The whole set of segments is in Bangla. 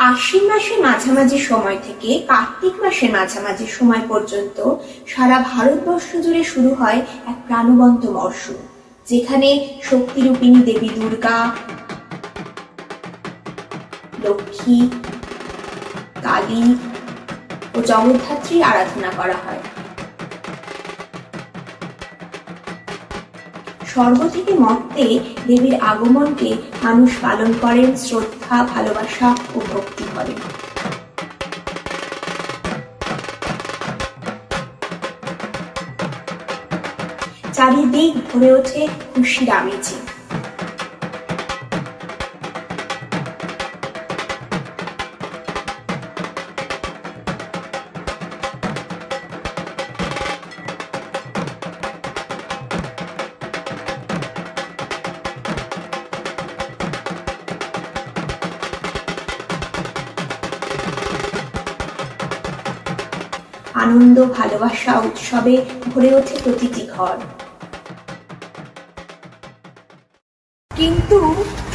আশ্বিন মাসের মাঝামাঝি সময় থেকে কার্তিক মাসের মাঝামাঝি সময় পর্যন্ত সারা ভারতবর্ষ জুড়ে শুরু হয় এক প্রাণবন্ত মরশুম, যেখানে শক্তিরূপিণী দেবী দুর্গা, লক্ষ্মী, কালী ও জগদ্ধাত্রীর আরাধনা করা হয়। স্বর্গ থেকে মর্তে দেবীর আগমনকে মানুষ পালন করেন শ্রদ্ধা, ভালোবাসা ও ভক্তি করেন। চারিদিক ভরে ওঠে খুশির আমেজে। আনন্দ, ভালোবাসা, উৎসবে ভরে ওঠে প্রতিটি ঘর। কিন্তু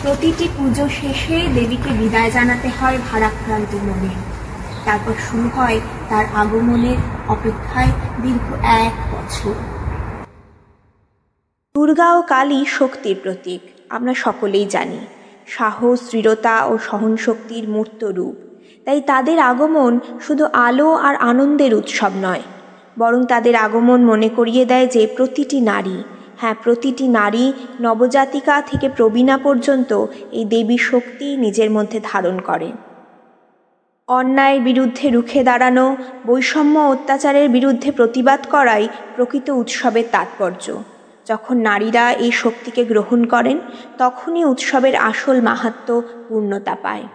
প্রতিটি পুজো শেষে দেবীকে বিদায় জানাতে হয় ভারাক্রান্ত মনে। তারপর শুরু হয় তার আগমনের অপেক্ষায় দীর্ঘ 1 বছর। দুর্গা ও কালী শক্তির প্রতীক, আমরা সকলেই জানি। সাহস, দৃঢ়তা ও সহনশক্তির মূর্ত রূপ। তাই তাদের আগমন শুধু আলো আর আনন্দের উৎসব নয়, বরং তাদের আগমন মনে করিয়ে দেয় যে প্রতিটি নারী, প্রতিটি নারী, নবজাতিকা থেকে প্রবীণা পর্যন্ত এই দেবী শক্তি নিজের মধ্যে ধারণ করে। অন্যায়ের বিরুদ্ধে রুখে দাঁড়ানো, বৈষম্য অত্যাচারের বিরুদ্ধে প্রতিবাদ করাই প্রকৃত উৎসবের তাৎপর্য। যখন নারীরা এই শক্তিকে গ্রহণ করেন, তখনই উৎসবের আসল মাহাত্ম্য পূর্ণতা পায়।